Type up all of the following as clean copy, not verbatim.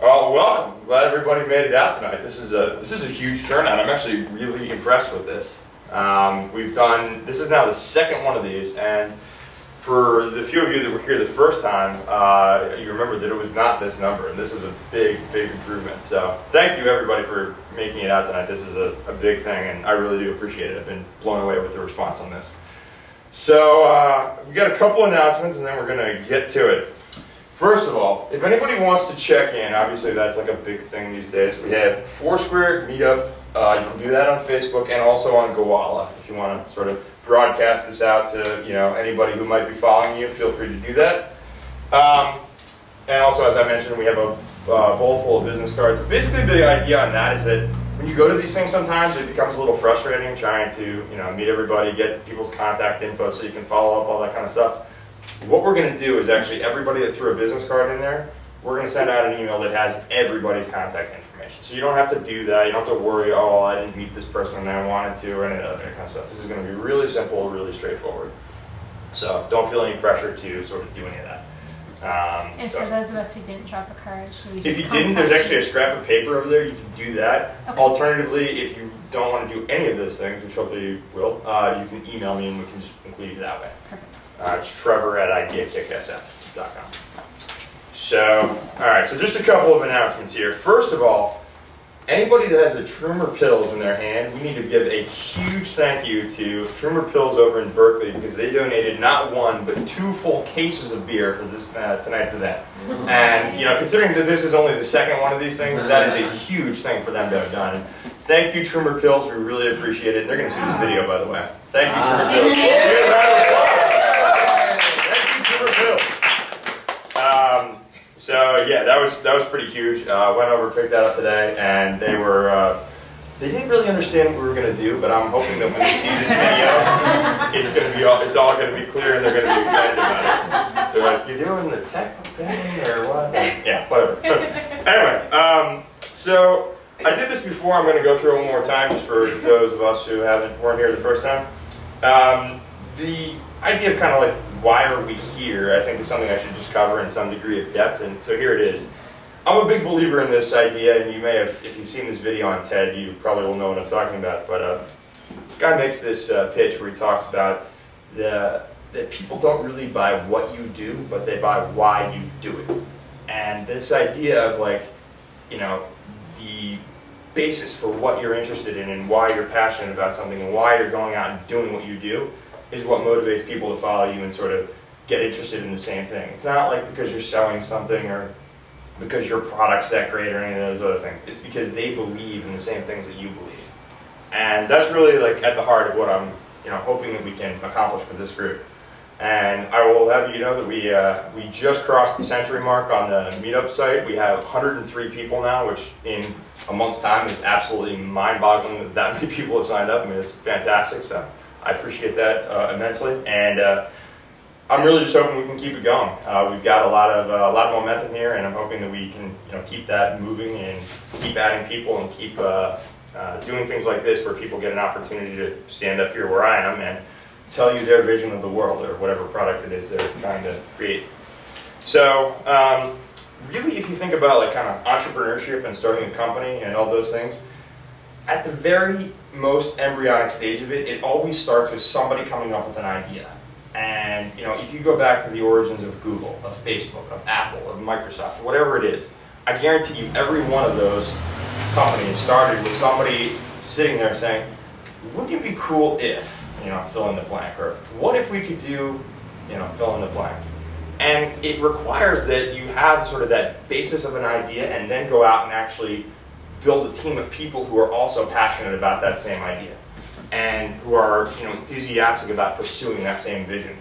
Well, welcome. Glad everybody made it out tonight. This is a huge turnout. I'm actually really impressed with this. This is now the second one of these, and for the few of you that were here the first time, you remember that it was not this number, and this is a big, big improvement. So thank you everybody for making it out tonight. This is a big thing, and I really do appreciate it. I've been blown away with the response on this. So we got a couple announcements, and then we're going to get to it. First of all, if anybody wants to check in, obviously that's like a big thing these days. We have Foursquare Meetup. You can do that on Facebook and also on Gowalla. If you want to sort of broadcast this out to anybody who might be following you, feel free to do that. And also, as I mentioned, we have a bowl full of business cards. Basically, the idea on that is that when you go to these things, sometimes it becomes a little frustrating trying to meet everybody, get people's contact info so you can follow up, all that kind of stuff. What we're going to do is actually everybody that threw a business card in there, we're going to send out an email that has everybody's contact information. So you don't have to do that. You don't have to worry, oh, I didn't meet this person and I wanted to, or any of that kind of stuff. This is going to be really simple, really straightforward. So don't feel any pressure to sort of do any of that. And for those of us who didn't drop a card, should we just if you didn't, there's actually a scrap of paper over there. You can do that. Okay. Alternatively, if you don't want to do any of those things, which hopefully you will, you can email me and we can just include you that way. Perfect. It's Trevor@ideakickSF.com. So, all right, so just a couple of announcements here. First of all, anybody that has a Trumer Pills in their hand, we need to give a huge thank you to Trumer Pills over in Berkeley because they donated not one, but 2 full cases of beer for this tonight's event. And, considering that this is only the second one of these things, that is a huge thing for them to have done. And thank you, Trumer Pills. We really appreciate it. And they're going to see this video, by the way. Thank you, Trumer Pills. So yeah, that was pretty huge. Went over, picked that up today, and they didn't really understand what we were going to do, but I'm hoping that when they see this video, it's all going to be clear, and they're going to be excited about it. They're like, "You're doing the tech thing or what?" Yeah, whatever. Anyway, so I did this before. I'm going to go through it one more time, just for those of us who weren't here the first time. The idea of kind of like, why are we here, I think is something I should just cover in some degree of depth, and so here it is. I'm a big believer in this idea, and you may have, if you've seen this video on TED, you probably will know what I'm talking about, but this guy makes this pitch where he talks about that people don't really buy what you do, but they buy why you do it. And this idea of like, the basis for what you're interested in and why you're passionate about something and why you're going out and doing what you do is what motivates people to follow you and sort of get interested in the same thing. It's not like because you're selling something or because your product's that great or any of those other things. It's because they believe in the same things that you believe. And that's really like at the heart of what I'm hoping that we can accomplish with this group. And I will have you know that we just crossed the century mark on the meetup site. We have 103 people now, which in a month's time is absolutely mind-boggling that many people have signed up. I mean, it's fantastic. So I appreciate that immensely, and I'm really just hoping we can keep it going. We've got a lot of momentum here, and I'm hoping that we can keep that moving and keep adding people and keep doing things like this where people get an opportunity to stand up here where I am and tell you their vision of the world or whatever product it is they're trying to create. So really, if you think about like kind of entrepreneurship and starting a company and all those things, at the very most embryonic stage of it, it always starts with somebody coming up with an idea. And if you go back to the origins of Google, of Facebook, of Apple, of Microsoft, whatever it is, I guarantee you every one of those companies started with somebody sitting there saying, wouldn't it be cool if, fill in the blank, or what if we could do, fill in the blank. And it requires that you have sort of that basis of an idea and then go out and actually build a team of people who are also passionate about that same idea and who are enthusiastic about pursuing that same vision.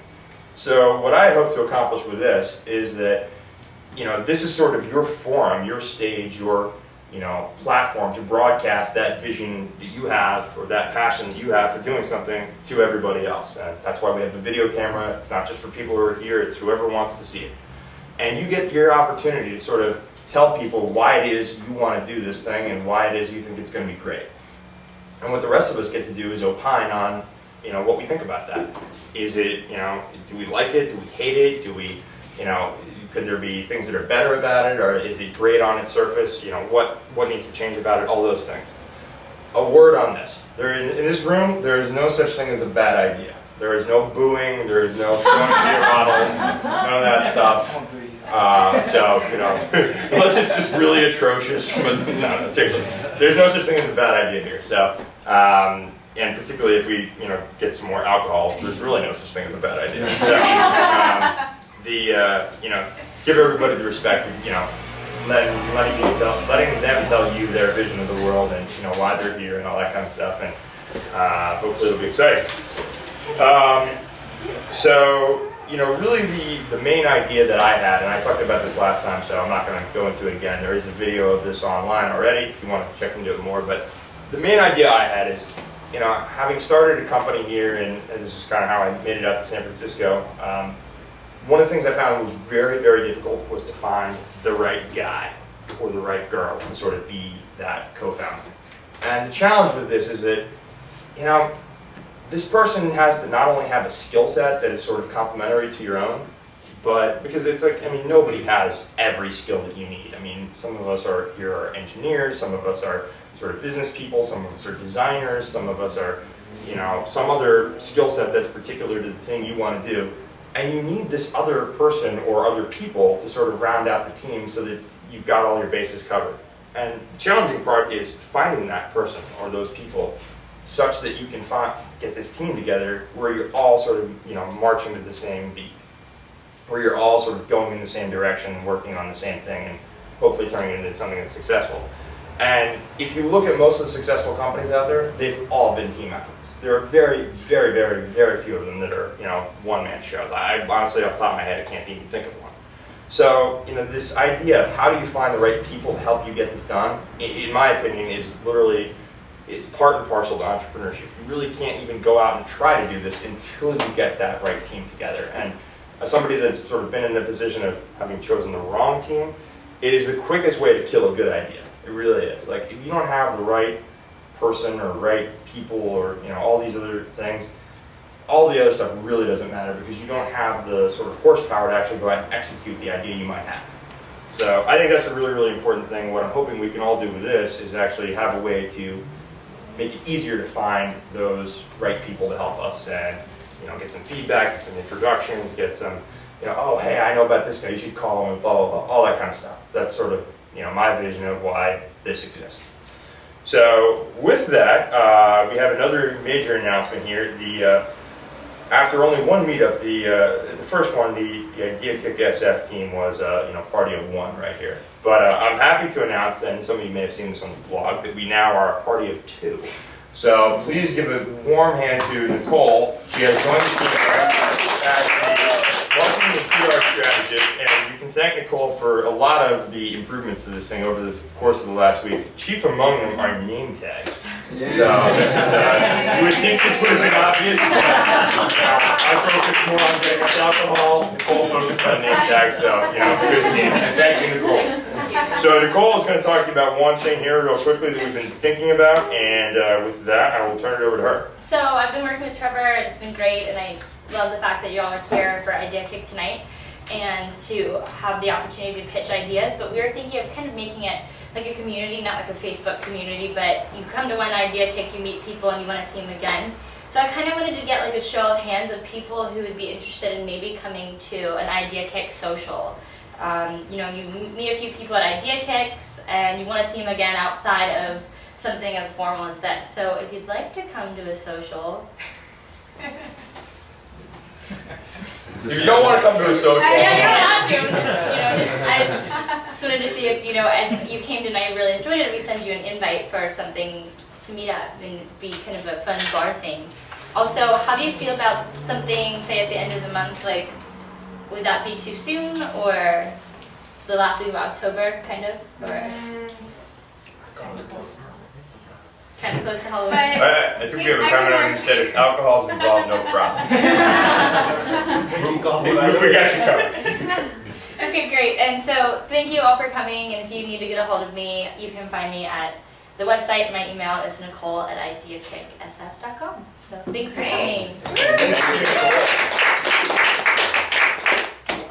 So what I hope to accomplish with this is that this is sort of your forum, your stage, your platform to broadcast that vision that you have or that passion that you have for doing something to everybody else. And that's why we have the video camera. It's not just for people who are here, it's whoever wants to see it. And you get your opportunity to sort of tell people why it is you want to do this thing and why it is you think it's going to be great. And what the rest of us get to do is opine on, what we think about that. Is it, do we like it? Do we hate it? Do we You know, could there be things that are better about it, or is it great on its surface? You know, what needs to change about it? All those things. A word on this. In this room, there is no such thing as a bad idea. There is no booing, there is no throwing beer bottles, none of that stuff. So, you know, unless it's just really atrocious, but no, seriously. There's no such thing as a bad idea here. So, and particularly if we, you know, get some more alcohol, there's really no such thing as a bad idea. So, you know, give everybody the respect, you know, letting them tell you their vision of the world and, you know, why they're here and all that kind of stuff, and hopefully it'll be exciting. So, you know, really the main idea that I had, and I talked about this last time, so I'm not going to go into it again. There is a video of this online already if you want to check into it more, but the main idea I had is, you know, having started a company here, and this is kind of how I made it out to San Francisco, one of the things I found was very, very difficult was to find the right guy or the right girl to sort of be that co-founder. And the challenge with this is that, you know, this person has to not only have a skill set that is sort of complementary to your own, but because it's like, I mean, nobody has every skill that you need. I mean, some of us are engineers, some of us are sort of business people, some of us are designers, some of us are, you know, some other skill set that's particular to the thing you want to do. And you need this other person or other people to sort of round out the team so that you've got all your bases covered. And the challenging part is finding that person or those people such that you can get this team together where you're all sort of, you know, marching to the same beat, where you're all sort of going in the same direction, working on the same thing, and hopefully turning it into something that's successful. And if you look at most of the successful companies out there, they've all been team efforts. There are very, very, very, very few of them that are, you know, one-man shows. I honestly, off the top of my head, I can't even think of one. So, you know, this idea of how do you find the right people to help you get this done, in my opinion, is literally, it's part and parcel to entrepreneurship. You really can't even go out and try to do this until you get that right team together. And as somebody that's sort of been in the position of having chosen the wrong team, it is the quickest way to kill a good idea. It really is. Like, if you don't have the right person or right people or, you know, all these other things, all the other stuff really doesn't matter because you don't have the sort of horsepower to actually go out and execute the idea you might have. So I think that's a really, really important thing. What I'm hoping we can all do with this is actually have a way to make it easier to find those right people to help us and, you know, get some feedback, get some introductions, get some, you know, oh, hey, I know about this guy, you should call him, and blah, blah, blah, all that kind of stuff. That's sort of, you know, my vision of why this exists. So with that, we have another major announcement here. After only one meetup, the first one, the ideakickSF team was, you know, party of one right here. But I'm happy to announce, and some of you may have seen this on the blog, that we now are a party of two. So please give a warm hand to Nicole. She has joined the team as the marketing and PR strategist, and you can thank Nicole for a lot of the improvements to this thing over the course of the last week. Chief among them are name tags. Yeah. So this is, you would think this would have been obvious. I focused more on getting us alcohol. Nicole focused on name tags, so, you know, good team. And thank you, Nicole. So Nicole is going to talk to you about one thing here real quickly that we've been thinking about, and with that, I will turn it over to her. So I've been working with Trevor, and it's been great, and I love the fact that you all are here for Idea Kick tonight, and to have the opportunity to pitch ideas, but we were thinking of kind of making it like a community, not like a Facebook community, but you come to one Idea Kick, you meet people, and you want to see them again. So I kind of wanted to get like a show of hands of people who would be interested in maybe coming to an Idea Kick social. You know, you meet a few people at Idea Kicks, and you want to see them again outside of something as formal as that. So if you'd like to come to a social... If you don't want to come to a social... Yeah, you don't have to. I just wanted to see if, you know, if you came tonight and really enjoyed it, we send you an invite for something to meet up and be kind of a fun bar thing. Also, how do you feel about something, say at the end of the month, like, would that be too soon, or the last week of October, kind of? Or kind of close to Halloween? I think we have a comment who said if alcohol is involved, no problem. we got you covered. Okay, great. And so thank you all for coming, and if you need to get a hold of me, you can find me at the website. My email is nicole@ideakicksf.com. So thanks for coming.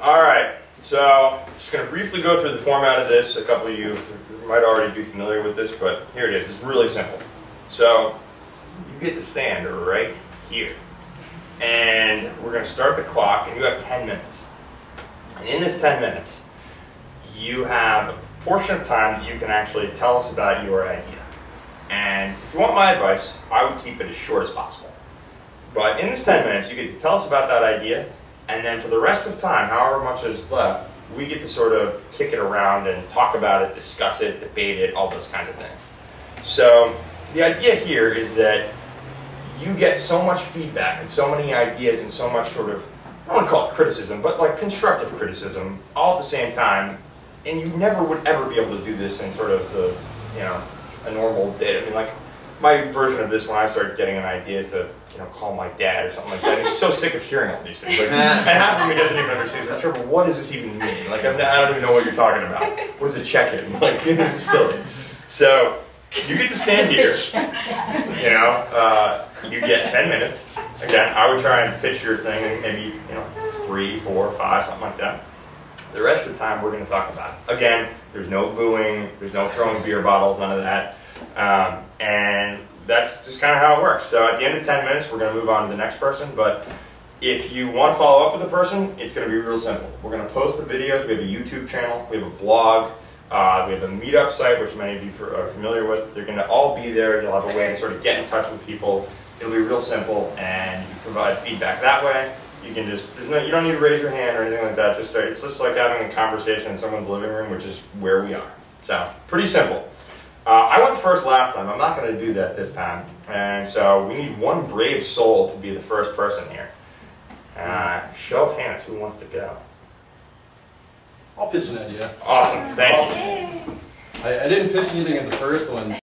All right. So I'm just going to briefly go through the format of this. A couple of you might already be familiar with this, but here it is. It's really simple. So you get to stand right here. And we're going to start the clock, and you have 10 minutes. And in this 10 minutes, you have a portion of time that you can actually tell us about your idea. And if you want my advice, I would keep it as short as possible. But in this 10 minutes, you get to tell us about that idea, and then for the rest of the time, however much is left, we get to sort of kick it around and talk about it, discuss it, debate it, all those kinds of things. So the idea here is that you get so much feedback and so many ideas and so much sort of, I don't want to call it criticism, but like constructive criticism all at the same time, and you never would ever be able to do this in sort of the, a normal day. I mean, like, my version of this when I started getting an idea is to, call my dad or something like that. He's so sick of hearing all these things. Like, and half of me doesn't even understand. I'm sure, what does this even mean? Like, I don't even know what you're talking about. What is a check-in? Like, this is silly. So, you get to stand here. You get 10 minutes. Again, I would try and pitch your thing in maybe, 3, 4, 5, something like that. The rest of the time, we're going to talk about it. Again, there's no booing, there's no throwing beer bottles, none of that. And that's just kind of how it works. So at the end of 10 minutes, we're going to move on to the next person. But if you want to follow up with a person, it's going to be real simple. We're going to post the videos. We have a YouTube channel. We have a blog. We have a meetup site, which many of you are familiar with. They're going to all be there. You'll have a way to sort of get in touch with people. It'll be real simple, and you provide feedback that way. You can just, you don't need to raise your hand or anything like that. It's just like having a conversation in someone's living room, which is where we are. So, pretty simple. I went first last time. I'm not going to do that this time. And so we need one brave soul to be the first person here. Show of hands, who wants to go? I'll pitch an idea. Awesome, thank you. I didn't pitch anything at the first one.